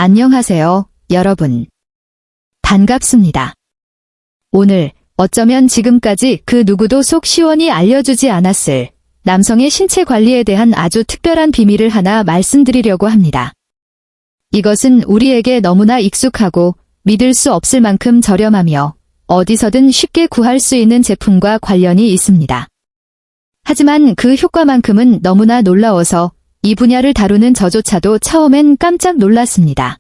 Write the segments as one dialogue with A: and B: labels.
A: 안녕하세요, 여러분. 반갑습니다. 오늘 어쩌면 지금까지 그 누구도 속 시원히 알려주지 않았을 남성의 신체 관리에 대한 아주 특별한 비밀을 하나 말씀드리려고 합니다. 이것은 우리에게 너무나 익숙하고 믿을 수 없을 만큼 저렴하며 어디서든 쉽게 구할 수 있는 제품과 관련이 있습니다. 하지만 그 효과만큼은 너무나 놀라워서 이 분야를 다루는 저조차도 처음엔 깜짝 놀랐습니다.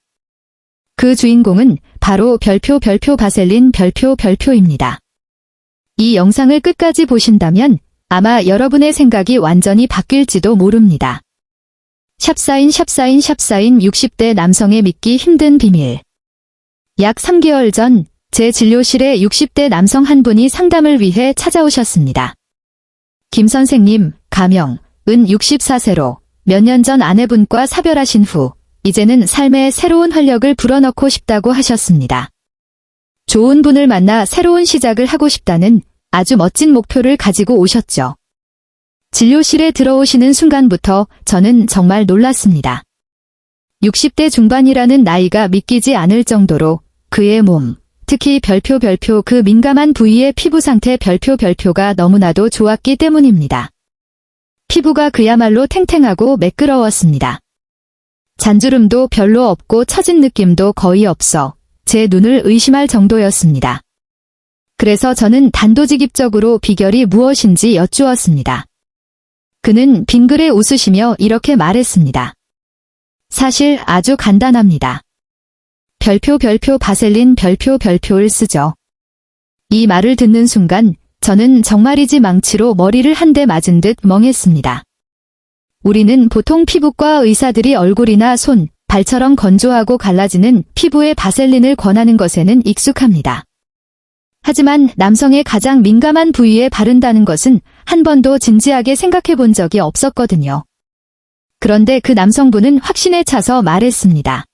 A: 그 주인공은 바로 별표 바셀린 별표입니다. 이 영상을 끝까지 보신다면 아마 여러분의 생각이 완전히 바뀔지도 모릅니다. 샵사인 60대 남성의 믿기 힘든 비밀. 약 3개월 전 제 진료실에 60대 남성 한 분이 상담을 위해 찾아오셨습니다. 김 선생님, 가명은 64세로 몇 년 전 아내분과 사별하신 후 이제는 삶에 새로운 활력을 불어넣고 싶다고 하셨습니다. 좋은 분을 만나 새로운 시작을 하고 싶다는 아주 멋진 목표를 가지고 오셨죠. 진료실에 들어오시는 순간부터 저는 정말 놀랐습니다. 60대 중반이라는 나이가 믿기지 않을 정도로 그의 몸, 특히 별표 그 민감한 부위의 피부 상태 별표가 너무나도 좋았기 때문입니다. 피부가 그야말로 탱탱하고 매끄러웠습니다. 잔주름도 별로 없고 처진 느낌도 거의 없어 제 눈을 의심할 정도였습니다. 그래서 저는 단도직입적으로 비결이 무엇인지 여쭈었습니다. 그는 빙그레 웃으시며 이렇게 말했습니다. 사실 아주 간단합니다. 별표 바셀린 별표를 쓰죠. 이 말을 듣는 순간 저는 정말이지 망치로 머리를 한 대 맞은 듯 멍했습니다. 우리는 보통 피부과 의사들이 얼굴이나 손, 발처럼 건조하고 갈라지는 피부에 바셀린을 권하는 것에는 익숙합니다. 하지만 남성의 가장 민감한 부위에 바른다는 것은 한 번도 진지하게 생각해 본 적이 없었거든요. 그런데 그 남성분은 확신에 차서 말했습니다.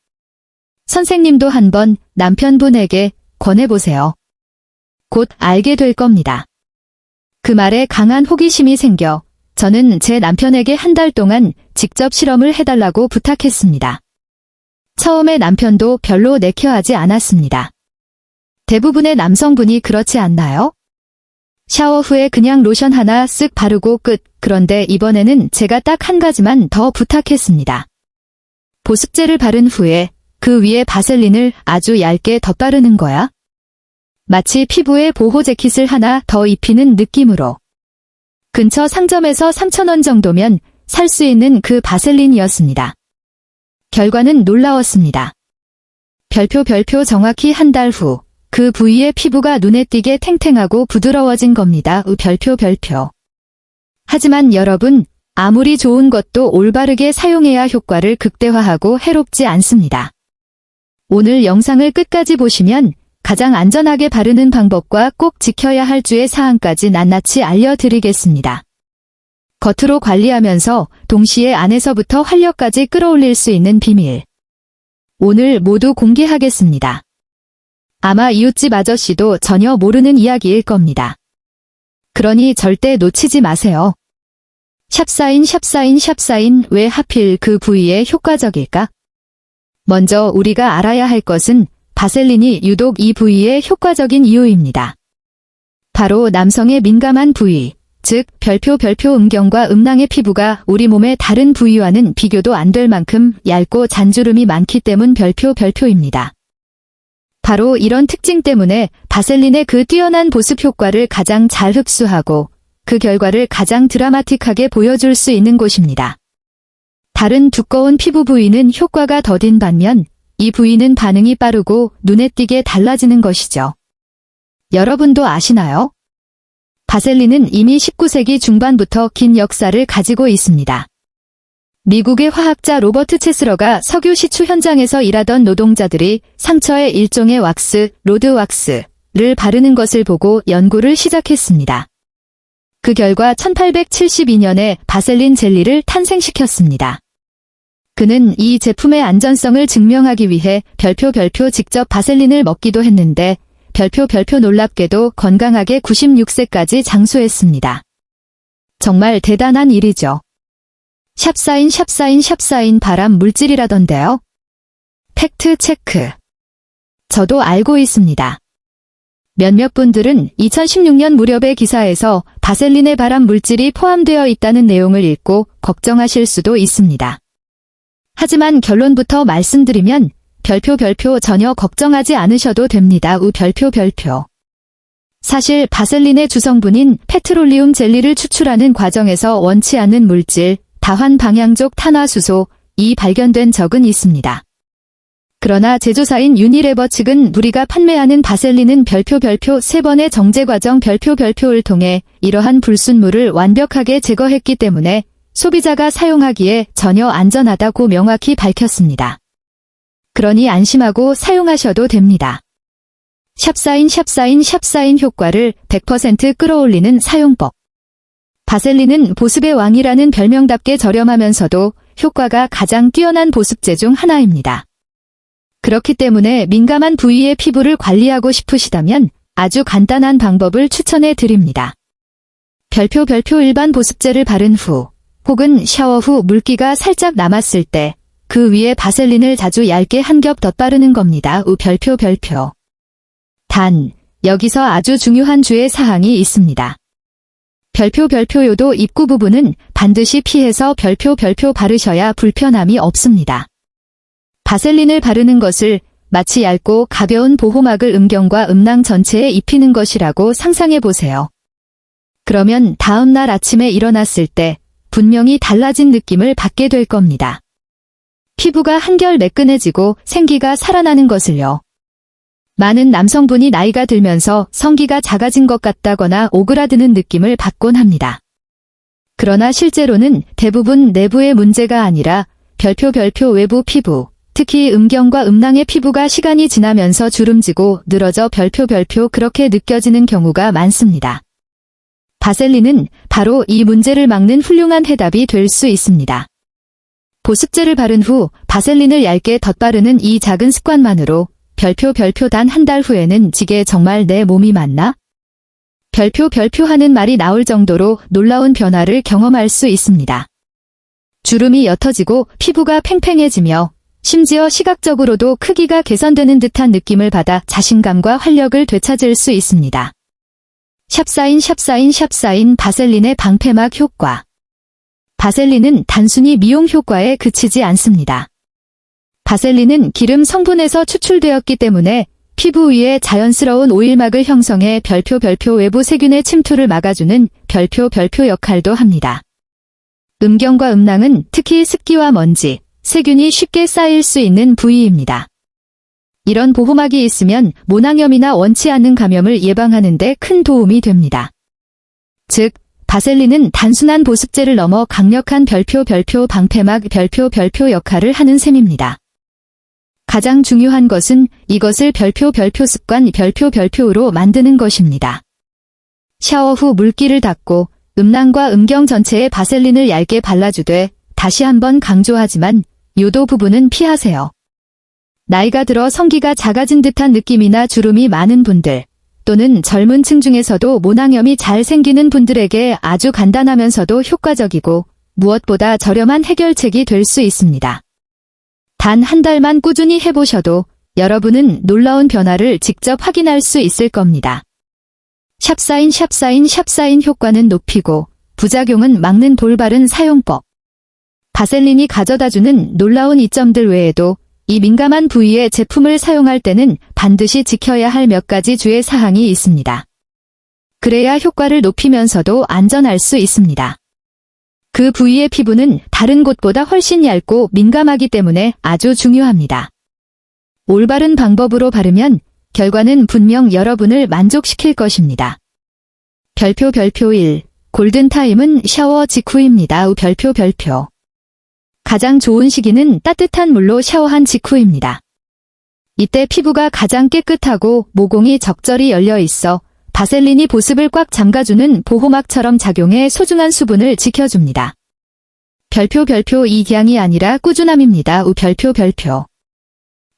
A: 선생님도 한번 남편분에게 권해보세요. 곧 알게 될 겁니다. 그 말에 강한 호기심이 생겨 저는 제 남편에게 한 달 동안 직접 실험을 해달라고 부탁했습니다. 처음에 남편도 별로 내켜하지 않았습니다. 대부분의 남성분이 그렇지 않나요? 샤워 후에 그냥 로션 하나 쓱 바르고 끝. 그런데 이번에는 제가 딱 한 가지만 더 부탁했습니다. 보습제를 바른 후에 그 위에 바셀린을 아주 얇게 덧바르는 거야. 마치 피부에 보호 재킷을 하나 더 입히는 느낌으로. 근처 상점에서 3,000원 정도면 살 수 있는 그 바셀린이었습니다. 결과는 놀라웠습니다. 별표 정확히 한 달 후 그 부위의 피부가 눈에 띄게 탱탱하고 부드러워진 겁니다. 별표. 하지만 여러분, 아무리 좋은 것도 올바르게 사용해야 효과를 극대화하고 해롭지 않습니다. 오늘 영상을 끝까지 보시면 가장 안전하게 바르는 방법과 꼭 지켜야 할 주의 사항까지 낱낱이 알려드리겠습니다. 겉으로 관리하면서 동시에 안에서부터 활력까지 끌어올릴 수 있는 비밀. 오늘 모두 공개하겠습니다. 아마 이웃집 아저씨도 전혀 모르는 이야기일 겁니다. 그러니 절대 놓치지 마세요. 샵사인 왜 하필 그 부위에 효과적일까? 먼저 우리가 알아야 할 것은 바셀린이 유독 이 부위에 효과적인 이유입니다. 바로 남성의 민감한 부위, 즉 별표 음경과 음낭의 피부가 우리 몸의 다른 부위와는 비교도 안 될 만큼 얇고 잔주름이 많기 때문 별표입니다. 바로 이런 특징 때문에 바셀린의 그 뛰어난 보습 효과를 가장 잘 흡수하고 그 결과를 가장 드라마틱하게 보여줄 수 있는 곳입니다. 다른 두꺼운 피부 부위는 효과가 더딘 반면 이 부위는 반응이 빠르고 눈에 띄게 달라지는 것이죠. 여러분도 아시나요? 바셀린은 이미 19세기 중반부터 긴 역사를 가지고 있습니다. 미국의 화학자 로버트 체스러가 석유 시추 현장에서 일하던 노동자들이 상처에 일종의 왁스, 로드 왁스를 바르는 것을 보고 연구를 시작했습니다. 그 결과 1872년에 바셀린 젤리를 탄생시켰습니다. 그는 이 제품의 안전성을 증명하기 위해 별표 직접 바셀린을 먹기도 했는데 별표 놀랍게도 건강하게 96세까지 장수했습니다. 정말 대단한 일이죠. 샵사인 발암 물질이라던데요. 팩트 체크. 저도 알고 있습니다. 몇몇 분들은 2016년 무렵의 기사에서 바셀린에 발암 물질이 포함되어 있다는 내용을 읽고 걱정하실 수도 있습니다. 하지만 결론부터 말씀드리면 별표 전혀 걱정하지 않으셔도 됩니다. 별표. 사실 바셀린의 주성분인 페트롤리움 젤리를 추출하는 과정에서 원치 않는 물질, 다환 방향족 탄화수소이 발견된 적은 있습니다. 그러나 제조사인 유니레버 측은 우리가 판매하는 바셀린은 별표 3번의 정제 과정 별표를 통해 이러한 불순물을 완벽하게 제거했기 때문에 소비자가 사용하기에 전혀 안전하다고 명확히 밝혔습니다. 그러니 안심하고 사용하셔도 됩니다. 샵사인 효과를 100% 끌어올리는 사용법. 바셀린은 보습의 왕이라는 별명답게 저렴하면서도 효과가 가장 뛰어난 보습제 중 하나입니다. 그렇기 때문에 민감한 부위의 피부를 관리하고 싶으시다면 아주 간단한 방법을 추천해 드립니다. 별표 일반 보습제를 바른 후 혹은 샤워 후 물기가 살짝 남았을 때 그 위에 바셀린을 자주 얇게 한 겹 덧바르는 겁니다. 별표. 단, 여기서 아주 중요한 주의 사항이 있습니다. 별표요도 입구 부분은 반드시 피해서 별표 바르셔야 불편함이 없습니다. 바셀린을 바르는 것을 마치 얇고 가벼운 보호막을 음경과 음낭 전체에 입히는 것이라고 상상해 보세요. 그러면 다음 날 아침에 일어났을 때 분명히 달라진 느낌을 받게 될 겁니다. 피부가 한결 매끈해지고 생기가 살아나는 것을요. 많은 남성분이 나이가 들면서 성기가 작아진 것 같다거나 오그라드는 느낌을 받곤 합니다. 그러나 실제로는 대부분 내부의 문제가 아니라 별표 외부 피부, 특히 음경과 음낭의 피부가 시간이 지나면서 주름지고 늘어져 별표 그렇게 느껴지는 경우가 많습니다. 바셀린은 바로 이 문제를 막는 훌륭한 해답이 될 수 있습니다. 보습제를 바른 후 바셀린을 얇게 덧바르는 이 작은 습관만으로 별표 단 한 달 후에는 지게 정말 내 몸이 맞나? 별표 하는 말이 나올 정도로 놀라운 변화를 경험할 수 있습니다. 주름이 옅어지고 피부가 팽팽해지며 심지어 시각적으로도 크기가 개선되는 듯한 느낌을 받아 자신감과 활력을 되찾을 수 있습니다. 샵사인 바셀린의 방패막 효과. 바셀린은 단순히 미용 효과에 그치지 않습니다. 바셀린은 기름 성분에서 추출되었기 때문에 피부 위에 자연스러운 오일막을 형성해 별표 외부 세균의 침투를 막아주는 별표 역할도 합니다. 음경과 음낭은 특히 습기와 먼지, 세균이 쉽게 쌓일 수 있는 부위입니다. 이런 보호막이 있으면 모낭염이나 원치 않는 감염을 예방하는 데 큰 도움이 됩니다. 즉, 바셀린은 단순한 보습제를 넘어 강력한 별표 방패막 별표 역할을 하는 셈입니다. 가장 중요한 것은 이것을 별표 습관 별표로 만드는 것입니다. 샤워 후 물기를 닦고 음낭과 음경 전체에 바셀린을 얇게 발라주되 다시 한번 강조하지만 요도 부분은 피하세요. 나이가 들어 성기가 작아진 듯한 느낌이나 주름이 많은 분들 또는 젊은 층 중에서도 모낭염이 잘 생기는 분들에게 아주 간단하면서도 효과적이고 무엇보다 저렴한 해결책이 될 수 있습니다. 단 한 달만 꾸준히 해보셔도 여러분은 놀라운 변화를 직접 확인할 수 있을 겁니다. 샵사인 효과는 높이고 부작용은 막는 돌바른 사용법. 바셀린이 가져다주는 놀라운 이점들 외에도 이 민감한 부위의 제품을 사용할 때는 반드시 지켜야 할 몇 가지 주의 사항이 있습니다. 그래야 효과를 높이면서도 안전할 수 있습니다. 그 부위의 피부는 다른 곳보다 훨씬 얇고 민감하기 때문에 아주 중요합니다. 올바른 방법으로 바르면 결과는 분명 여러분을 만족시킬 것입니다. 별표 1. 골든타임은 샤워 직후입니다. 별표. 가장 좋은 시기는 따뜻한 물로 샤워한 직후입니다. 이때 피부가 가장 깨끗하고 모공이 적절히 열려 있어 바셀린이 보습을 꽉 잠가주는 보호막처럼 작용해 소중한 수분을 지켜줍니다. 별표 이기양이 아니라 꾸준함입니다. 별표.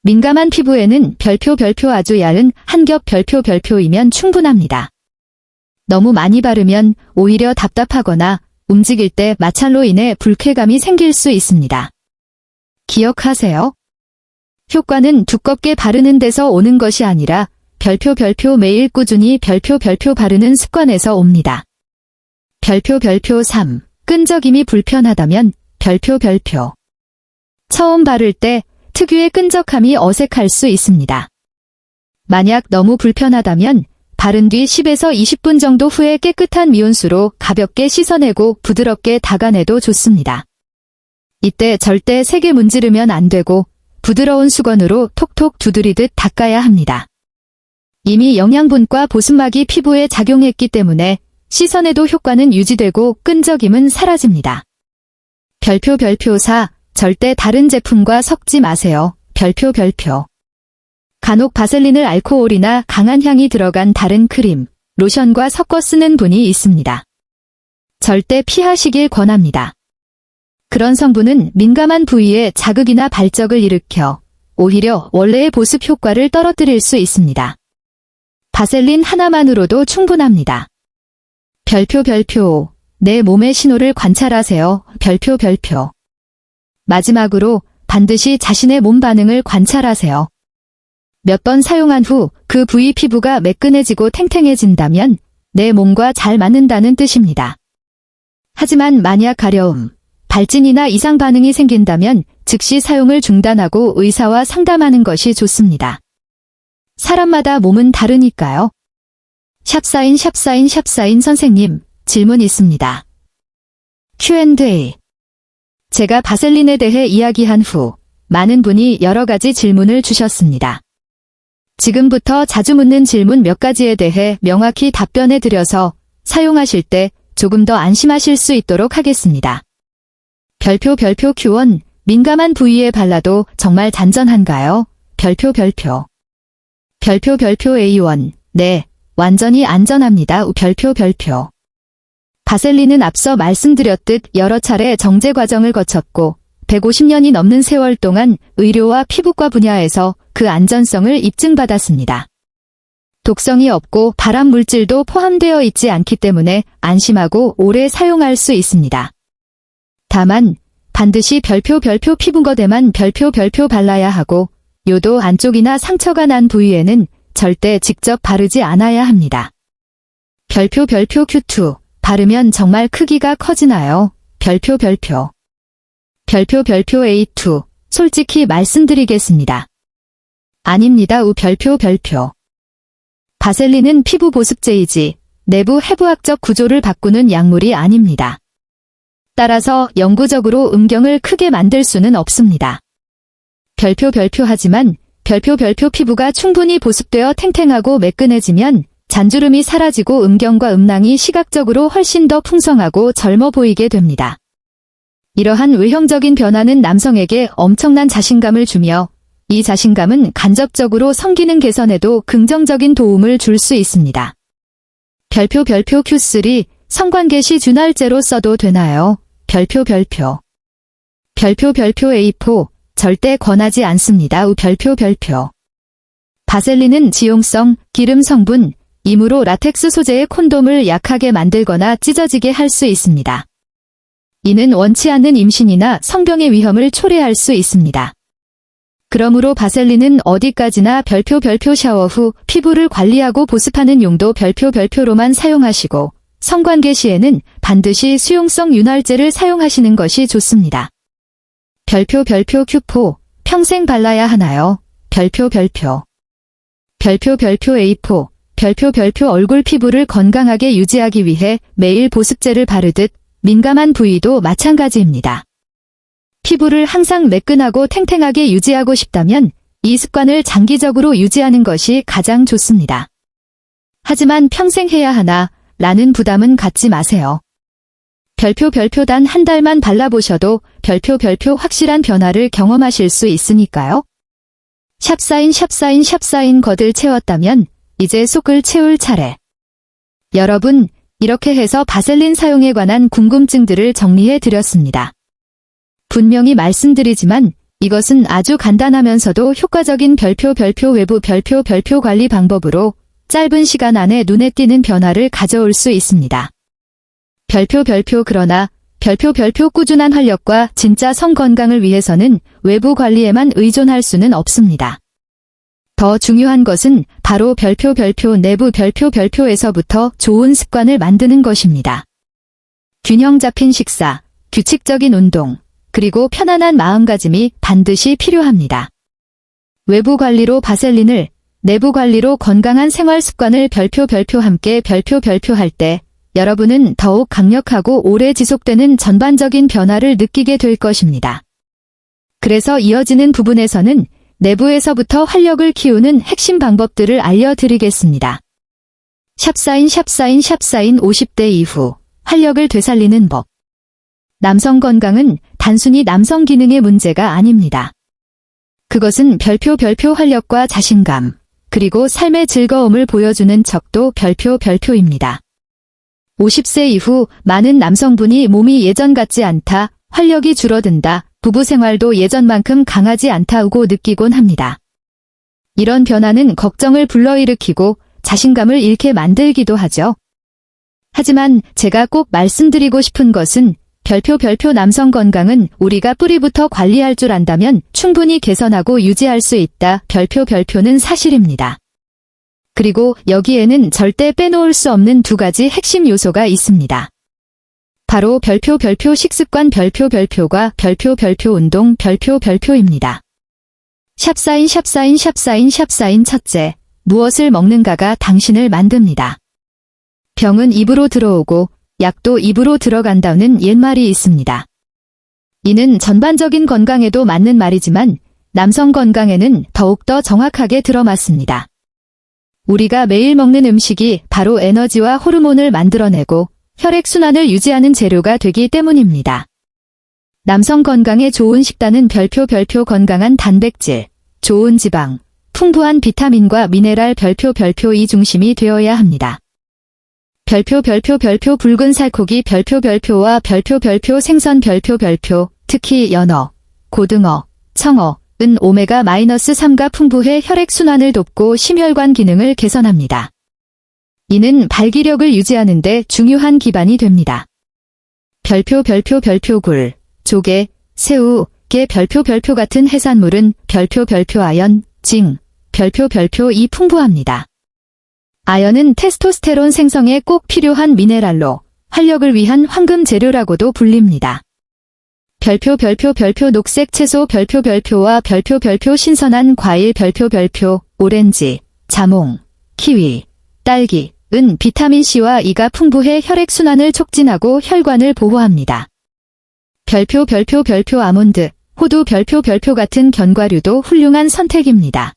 A: 민감한 피부에는 별표 아주 얇은 한 겹 별표이면 충분합니다. 너무 많이 바르면 오히려 답답하거나 움직일 때 마찰로 인해 불쾌감이 생길 수 있습니다. 기억하세요. 효과는 두껍게 바르는 데서 오는 것이 아니라 별표 매일 꾸준히 별표 바르는 습관에서 옵니다. 별표 3. 끈적임이 불편하다면 별표 처음 바를 때 특유의 끈적함이 어색할 수 있습니다. 만약 너무 불편하다면 바른 뒤 10에서 20분 정도 후에 깨끗한 미온수로 가볍게 씻어내고 부드럽게 닦아내도 좋습니다. 이때 절대 세게 문지르면 안 되고 부드러운 수건으로 톡톡 두드리듯 닦아야 합니다. 이미 영양분과 보습막이 피부에 작용했기 때문에 씻어내도 효과는 유지되고 끈적임은 사라집니다. 별표 4. 절대 다른 제품과 섞지 마세요. 별표 간혹 바셀린을 알코올이나 강한 향이 들어간 다른 크림, 로션과 섞어 쓰는 분이 있습니다. 절대 피하시길 권합니다. 그런 성분은 민감한 부위에 자극이나 발적을 일으켜 오히려 원래의 보습 효과를 떨어뜨릴 수 있습니다. 바셀린 하나만으로도 충분합니다. 별표 5. 내 몸의 신호를 관찰하세요. 별표 마지막으로 반드시 자신의 몸 반응을 관찰하세요. 몇 번 사용한 후 그 부위 피부가 매끈해지고 탱탱해진다면 내 몸과 잘 맞는다는 뜻입니다. 하지만 만약 가려움, 발진이나 이상 반응이 생긴다면 즉시 사용을 중단하고 의사와 상담하는 것이 좋습니다. 사람마다 몸은 다르니까요. 샵사인 선생님, 질문 있습니다. Q&A. 제가 바셀린에 대해 이야기한 후 많은 분이 여러 가지 질문을 주셨습니다. 지금부터 자주 묻는 질문 몇 가지에 대해 명확히 답변해 드려서 사용하실 때 조금 더 안심하실 수 있도록 하겠습니다. 별표 Q1. 민감한 부위에 발라도 정말 잔전한가요? 별표 A1. 네, 완전히 안전합니다. 별표 바셀린은 앞서 말씀드렸듯 여러 차례 정제 과정을 거쳤고 150년이 넘는 세월 동안 의료와 피부과 분야에서 그 안전성을 입증받았습니다. 독성이 없고 발암 물질도 포함되어 있지 않기 때문에 안심하고 오래 사용할 수 있습니다. 다만 반드시 별표 피부거대만 별표 발라야 하고 요도 안쪽이나 상처가 난 부위에는 절대 직접 바르지 않아야 합니다. 별표 Q2. 바르면 정말 크기가 커지나요? 별표 A2. 솔직히 말씀드리겠습니다. 아닙니다. 별표 바셀린은 피부 보습제이지 내부 해부학적 구조를 바꾸는 약물이 아닙니다. 따라서 영구적으로 음경을 크게 만들 수는 없습니다. 별표 하지만 별표 피부가 충분히 보습되어 탱탱하고 매끈해지면 잔주름이 사라지고 음경과 음낭이 시각적으로 훨씬 더 풍성하고 젊어 보이게 됩니다. 이러한 외형적인 변화는 남성에게 엄청난 자신감을 주며 이 자신감은 간접적으로 성기능 개선에도 긍정적인 도움을 줄 수 있습니다. 별표 Q3. 성관계 시 준활제로 써도 되나요? 별표 A4. 절대 권하지 않습니다. 별표 바셀린은 지용성, 기름 성분, 이므로 라텍스 소재의 콘돔을 약하게 만들거나 찢어지게 할 수 있습니다. 이는 원치 않는 임신이나 성병의 위험을 초래할 수 있습니다. 그러므로 바셀린은 어디까지나 별표 샤워 후 피부를 관리하고 보습하는 용도 별표로만 사용하시고 성관계 시에는 반드시 수용성 윤활제를 사용하시는 것이 좋습니다. 별표 Q4. 평생 발라야 하나요? 별표 A4. 별표 얼굴 피부를 건강하게 유지하기 위해 매일 보습제를 바르듯 민감한 부위도 마찬가지입니다. 피부를 항상 매끈하고 탱탱하게 유지하고 싶다면 이 습관을 장기적으로 유지하는 것이 가장 좋습니다. 하지만 평생 해야 하나 라는 부담은 갖지 마세요. 별표 단 한 달만 발라보셔도 별표 확실한 변화를 경험하실 수 있으니까요. 샵사인 겉을 채웠다면 이제 속을 채울 차례. 여러분, 이렇게 해서 바셀린 사용에 관한 궁금증들을 정리해 드렸습니다. 분명히 말씀드리지만 이것은 아주 간단하면서도 효과적인 별표 외부 별표 관리 방법으로 짧은 시간 안에 눈에 띄는 변화를 가져올 수 있습니다. 별표 그러나 별표 꾸준한 활력과 진짜 성 건강을 위해서는 외부 관리에만 의존할 수는 없습니다. 더 중요한 것은 바로 별표 내부 별표에서부터 좋은 습관을 만드는 것입니다. 균형 잡힌 식사, 규칙적인 운동, 그리고 편안한 마음가짐이 반드시 필요합니다. 외부 관리로 바셀린을, 내부 관리로 건강한 생활 습관을 별표 함께 별표할 때 여러분은 더욱 강력하고 오래 지속되는 전반적인 변화를 느끼게 될 것입니다. 그래서 이어지는 부분에서는 내부에서부터 활력을 키우는 핵심 방법들을 알려드리겠습니다. 샵사인 50대 이후 활력을 되살리는 법. 남성 건강은 단순히 남성 기능의 문제가 아닙니다. 그것은 별표 활력과 자신감, 그리고 삶의 즐거움을 보여주는 척도 별표입니다. 50세 이후 많은 남성분이 몸이 예전 같지 않다, 활력이 줄어든다, 부부 생활도 예전만큼 강하지 않다고 느끼곤 합니다. 이런 변화는 걱정을 불러일으키고 자신감을 잃게 만들기도 하죠. 하지만 제가 꼭 말씀드리고 싶은 것은 별표 남성 건강은 우리가 뿌리부터 관리할 줄 안다면 충분히 개선하고 유지할 수 있다. 별표는 사실입니다. 그리고 여기에는 절대 빼놓을 수 없는 두 가지 핵심 요소가 있습니다. 바로 별표 식습관 별표과 별표 운동 별표입니다. 샵사인 첫째, 무엇을 먹는가가 당신을 만듭니다. 병은 입으로 들어오고 약도 입으로 들어간다는 옛말이 있습니다. 이는 전반적인 건강에도 맞는 말이지만 남성 건강에는 더욱더 정확하게 들어맞습니다. 우리가 매일 먹는 음식이 바로 에너지와 호르몬을 만들어내고 혈액순환을 유지하는 재료가 되기 때문입니다. 남성 건강에 좋은 식단은 별표 건강한 단백질, 좋은 지방, 풍부한 비타민과 미네랄 별표 이 중심이 되어야 합니다. 별표 붉은 살코기 별표와 별표 생선 별표 특히 연어, 고등어, 청어은 오메가-3가 풍부해 혈액순환을 돕고 심혈관 기능을 개선합니다. 이는 발기력을 유지하는 데 중요한 기반이 됩니다. 별표 굴, 조개, 새우, 게 별표 같은 해산물은 별표 아연, 징, 별표 이 풍부합니다. 아연은 테스토스테론 생성에 꼭 필요한 미네랄로 활력을 위한 황금 재료라고도 불립니다. 별표 녹색 채소 별표와 별표 신선한 과일 별표 오렌지, 자몽, 키위, 딸기은 비타민C와 E가 풍부해 혈액순환을 촉진하고 혈관을 보호합니다. 별표 아몬드, 호두 별표 같은 견과류도 훌륭한 선택입니다.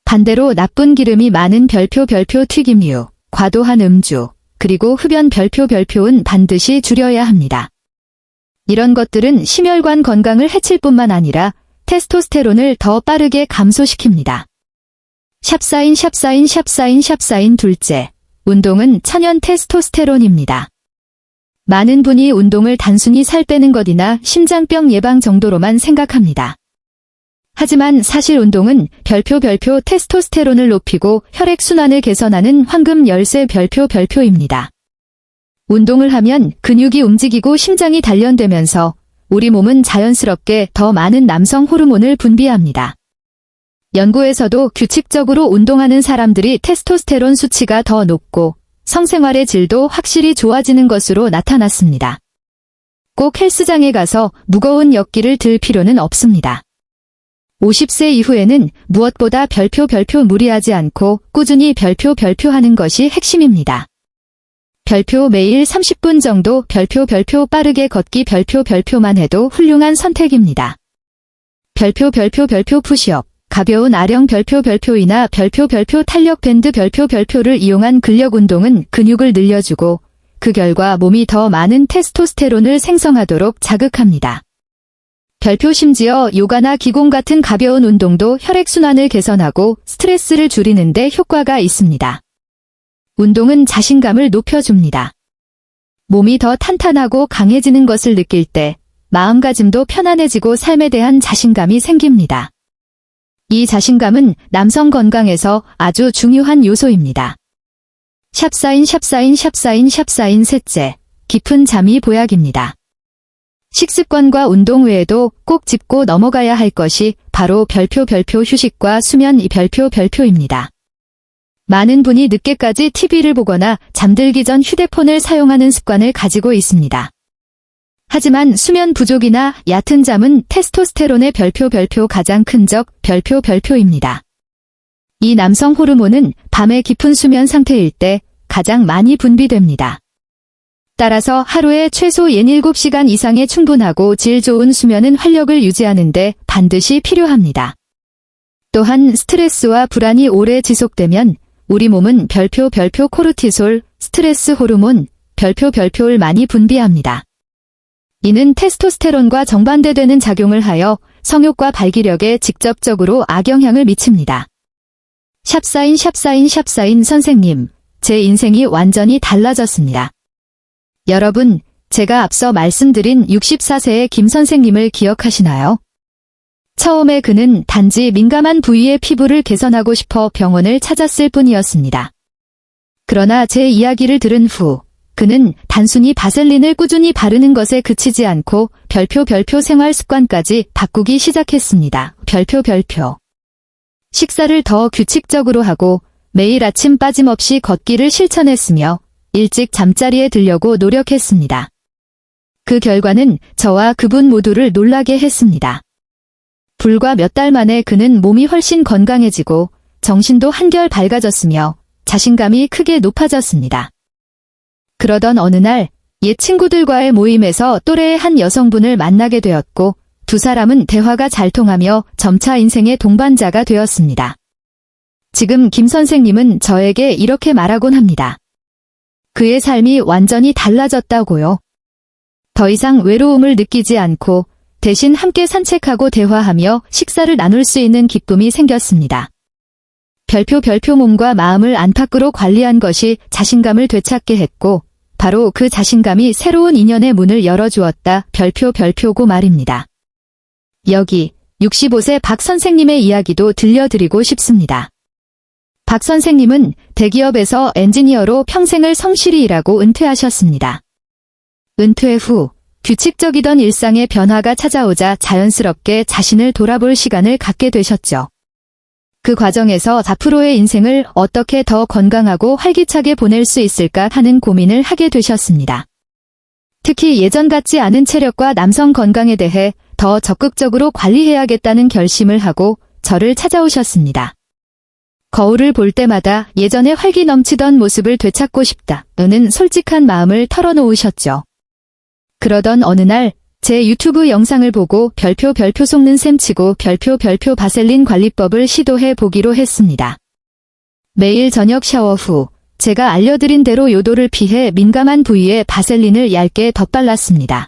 A: 반대로 나쁜 기름이 많은 별표 튀김류, 과도한 음주, 그리고 흡연 별표는 반드시 줄여야 합니다. 이런 것들은 심혈관 건강을 해칠 뿐만 아니라 테스토스테론을 더 빠르게 감소시킵니다. 샵사인 둘째, 운동은 천연 테스토스테론입니다. 많은 분이 운동을 단순히 살 빼는 것이나 심장병 예방 정도로만 생각합니다. 하지만 사실 운동은 별표 테스토스테론을 높이고 혈액순환을 개선하는 황금 열쇠 별표입니다. 운동을 하면 근육이 움직이고 심장이 단련되면서 우리 몸은 자연스럽게 더 많은 남성 호르몬을 분비합니다. 연구에서도 규칙적으로 운동하는 사람들이 테스토스테론 수치가 더 높고 성생활의 질도 확실히 좋아지는 것으로 나타났습니다. 꼭 헬스장에 가서 무거운 역기를 들 필요는 없습니다. 50세 이후에는 무엇보다 별표 무리하지 않고 꾸준히 별표 하는 것이 핵심입니다. 매일 30분 정도 별표 빠르게 걷기 별표만 해도 훌륭한 선택입니다. 별표 푸시업, 가벼운 아령 별표이나 별표 탄력 밴드 별표를 이용한 근력 운동은 근육을 늘려주고 그 결과 몸이 더 많은 테스토스테론을 생성하도록 자극합니다. 심지어 요가나 기공 같은 가벼운 운동도 혈액순환을 개선하고 스트레스를 줄이는 데 효과가 있습니다. 운동은 자신감을 높여줍니다. 몸이 더 탄탄하고 강해지는 것을 느낄 때 마음가짐도 편안해지고 삶에 대한 자신감이 생깁니다. 이 자신감은 남성 건강에서 아주 중요한 요소입니다. 샵사인 셋째, 깊은 잠이 보약입니다. 식습관과 운동 외에도 꼭 짚고 넘어가야 할 것이 바로 별표 휴식과 수면 별표입니다. 많은 분이 늦게까지 TV를 보거나 잠들기 전 휴대폰을 사용하는 습관을 가지고 있습니다. 하지만 수면 부족이나 얕은 잠은 테스토스테론의 별표 가장 큰 적 별표입니다. 이 남성 호르몬은 밤에 깊은 수면 상태일 때 가장 많이 분비됩니다. 따라서 하루에 최소 7시간 이상의 충분하고 질 좋은 수면은 활력을 유지하는 데 반드시 필요합니다. 또한 스트레스와 불안이 오래 지속되면 우리 몸은 별표 코르티솔, 스트레스 호르몬, 별표를 많이 분비합니다. 이는 테스토스테론과 정반대되는 작용을 하여 성욕과 발기력에 직접적으로 악영향을 미칩니다. 샵사인 선생님, 제 인생이 완전히 달라졌습니다. 여러분, 제가 앞서 말씀드린 64세의 김 선생님을 기억하시나요? 처음에 그는 단지 민감한 부위의 피부를 개선하고 싶어 병원을 찾았을 뿐이었습니다. 그러나 제 이야기를 들은 후 그는 단순히 바셀린을 꾸준히 바르는 것에 그치지 않고 별표 생활 습관까지 바꾸기 시작했습니다. 별표. 식사를 더 규칙적으로 하고 매일 아침 빠짐없이 걷기를 실천했으며 일찍 잠자리에 들려고 노력했습니다. 그 결과는 저와 그분 모두를 놀라게 했습니다. 불과 몇 달 만에 그는 몸이 훨씬 건강해지고 정신도 한결 밝아졌으며 자신감이 크게 높아졌습니다. 그러던 어느 날 옛 친구들과의 모임에서 또래의 한 여성분을 만나게 되었고 두 사람은 대화가 잘 통하며 점차 인생의 동반자가 되었습니다. 지금 김 선생님은 저에게 이렇게 말하곤 합니다. 그의 삶이 완전히 달라졌다고요. 더 이상 외로움을 느끼지 않고 대신 함께 산책하고 대화하며 식사를 나눌 수 있는 기쁨이 생겼습니다. 별표 몸과 마음을 안팎으로 관리한 것이 자신감을 되찾게 했고 바로 그 자신감이 새로운 인연의 문을 열어주었다. 별표고 말입니다. 여기 65세 박 선생님의 이야기도 들려드리고 싶습니다. 박 선생님은 대기업에서 엔지니어로 평생을 성실히 일하고 은퇴하셨습니다. 은퇴 후 규칙적이던 일상의 변화가 찾아오자 자연스럽게 자신을 돌아볼 시간을 갖게 되셨죠. 그 과정에서 앞으로의 인생을 어떻게 더 건강하고 활기차게 보낼 수 있을까 하는 고민을 하게 되셨습니다. 특히 예전 같지 않은 체력과 남성 건강에 대해 더 적극적으로 관리해야겠다는 결심을 하고 저를 찾아오셨습니다. 거울을 볼 때마다 예전에 활기 넘치던 모습을 되찾고 싶다는 솔직한 마음을 털어놓으셨죠. 그러던 어느 날 제 유튜브 영상을 보고 별표 속는 셈 치고 별표 바셀린 관리법을 시도해 보기로 했습니다. 매일 저녁 샤워 후 제가 알려드린 대로 요도를 피해 민감한 부위에 바셀린을 얇게 덧발랐습니다.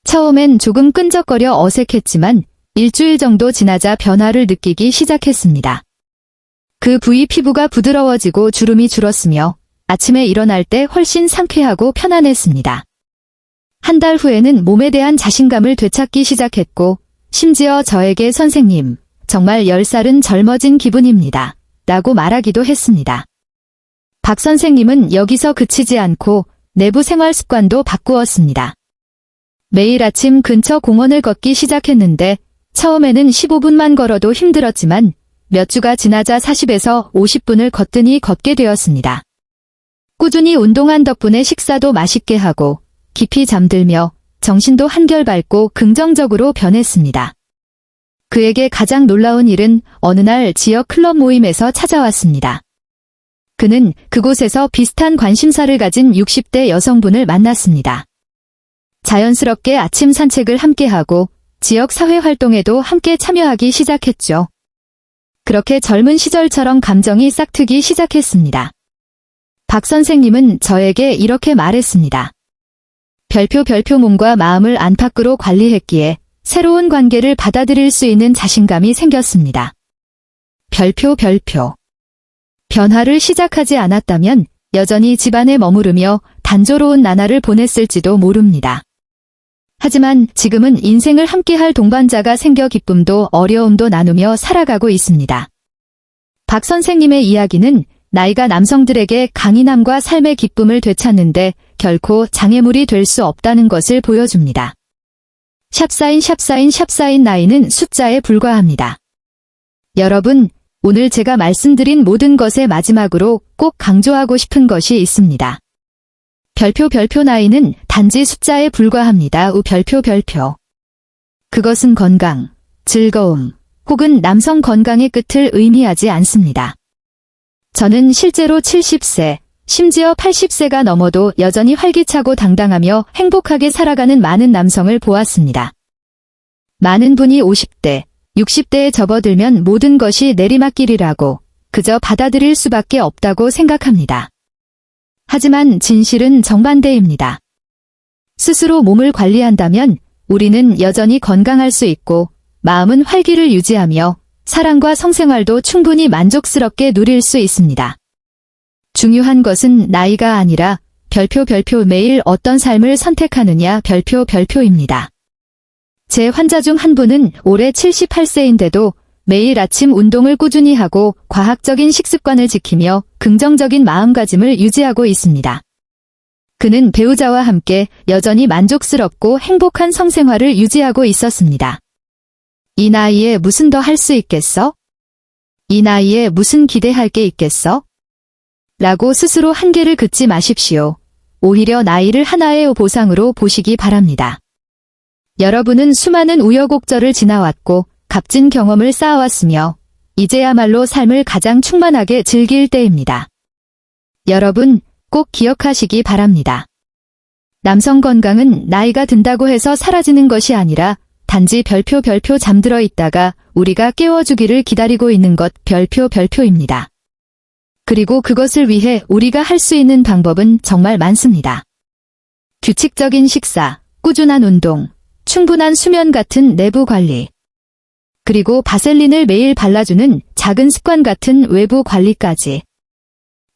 A: 처음엔 조금 끈적거려 어색했지만 일주일 정도 지나자 변화를 느끼기 시작했습니다. 그 부위 피부가 부드러워지고 주름이 줄었으며 아침에 일어날 때 훨씬 상쾌하고 편안했습니다. 한 달 후에는 몸에 대한 자신감을 되찾기 시작했고 심지어 저에게 선생님, 정말 10살은 젊어진 기분입니다. 라고 말하기도 했습니다. 박 선생님은 여기서 그치지 않고 내부 생활 습관도 바꾸었습니다. 매일 아침 근처 공원을 걷기 시작했는데 처음에는 15분만 걸어도 힘들었지만 몇 주가 지나자 40에서 50분을 거뜬히 걷게 되었습니다. 꾸준히 운동한 덕분에 식사도 맛있게 하고 깊이 잠들며 정신도 한결 밝고 긍정적으로 변했습니다. 그에게 가장 놀라운 일은 어느 날 지역 클럽 모임에서 찾아왔습니다. 그는 그곳에서 비슷한 관심사를 가진 60대 여성분을 만났습니다. 자연스럽게 아침 산책을 함께하고 지역 사회 활동에도 함께 참여하기 시작했죠. 그렇게 젊은 시절처럼 감정이 싹트기 시작했습니다. 박 선생님은 저에게 이렇게 말했습니다. 별표 몸과 마음을 안팎으로 관리했기에 새로운 관계를 받아들일 수 있는 자신감이 생겼습니다. 별표. 변화를 시작하지 않았다면 여전히 집안에 머무르며 단조로운 나날을 보냈을지도 모릅니다. 하지만 지금은 인생을 함께할 동반자가 생겨 기쁨도 어려움도 나누며 살아가고 있습니다. 박 선생님의 이야기는 나이가 남성들에게 강인함과 삶의 기쁨을 되찾는데 결코 장애물이 될 수 없다는 것을 보여줍니다. 샵사인 나이는 숫자에 불과합니다. 여러분, 오늘 제가 말씀드린 모든 것의 마지막으로 꼭 강조하고 싶은 것이 있습니다. 별표 나이는 단지 숫자에 불과합니다. 별표. 그것은 건강, 즐거움, 혹은 남성 건강의 끝을 의미하지 않습니다. 저는 실제로 70세, 심지어 80세가 넘어도 여전히 활기차고 당당하며 행복하게 살아가는 많은 남성을 보았습니다. 많은 분이 50대, 60대에 접어들면 모든 것이 내리막길이라고 그저 받아들일 수밖에 없다고 생각합니다. 하지만 진실은 정반대입니다. 스스로 몸을 관리한다면 우리는 여전히 건강할 수 있고 마음은 활기를 유지하며 사랑과 성생활도 충분히 만족스럽게 누릴 수 있습니다. 중요한 것은 나이가 아니라 별표 매일 어떤 삶을 선택하느냐 별표입니다. 제 환자 중 한 분은 올해 78세인데도 매일 아침 운동을 꾸준히 하고 과학적인 식습관을 지키며 긍정적인 마음가짐을 유지하고 있습니다. 그는 배우자와 함께 여전히 만족스럽고 행복한 성생활을 유지하고 있었습니다. 이 나이에 무슨 더 할 수 있겠어? 이 나이에 무슨 기대할 게 있겠어? 라고 스스로 한계를 긋지 마십시오. 오히려 나이를 하나의 보상으로 보시기 바랍니다. 여러분은 수많은 우여곡절을 지나왔고 값진 경험을 쌓아왔으며 이제야말로 삶을 가장 충만하게 즐길 때입니다. 여러분, 꼭 기억하시기 바랍니다. 남성 건강은 나이가 든다고 해서 사라지는 것이 아니라 단지 별표 잠들어 있다가 우리가 깨워주기를 기다리고 있는 것 별표입니다. 그리고 그것을 위해 우리가 할 수 있는 방법은 정말 많습니다. 규칙적인 식사, 꾸준한 운동, 충분한 수면 같은 내부 관리, 그리고 바셀린을 매일 발라주는 작은 습관 같은 외부 관리까지.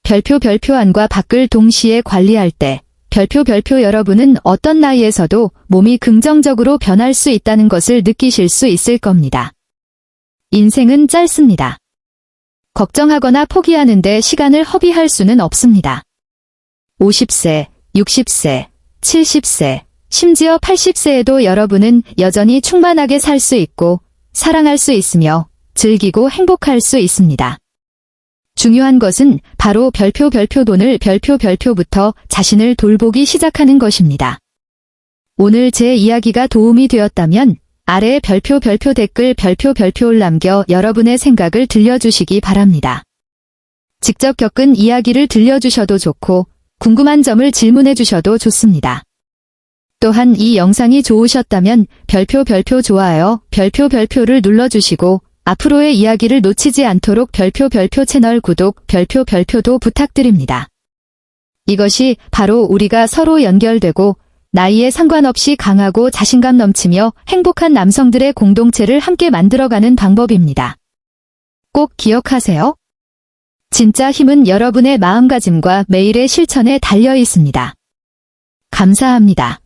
A: 별표 안과 밖을 동시에 관리할 때 별표 여러분은 어떤 나이에서도 몸이 긍정적으로 변할 수 있다는 것을 느끼실 수 있을 겁니다. 인생은 짧습니다. 걱정하거나 포기하는데 시간을 허비할 수는 없습니다. 50세, 60세, 70세, 심지어 80세에도 여러분은 여전히 충만하게 살 수 있고 사랑할 수 있으며 즐기고 행복할 수 있습니다. 중요한 것은 바로 별표 돈을 별표부터 자신을 돌보기 시작하는 것입니다. 오늘 제 이야기가 도움이 되었다면 아래에 별표 댓글 별표를 남겨 여러분의 생각을 들려주시기 바랍니다. 직접 겪은 이야기를 들려주셔도 좋고 궁금한 점을 질문해 주셔도 좋습니다. 또한 이 영상이 좋으셨다면 별표 좋아요, 별표를 눌러주시고 앞으로의 이야기를 놓치지 않도록 별표 채널 구독, 별표도 부탁드립니다. 이것이 바로 우리가 서로 연결되고 나이에 상관없이 강하고 자신감 넘치며 행복한 남성들의 공동체를 함께 만들어가는 방법입니다. 꼭 기억하세요. 진짜 힘은 여러분의 마음가짐과 매일의 실천에 달려 있습니다. 감사합니다.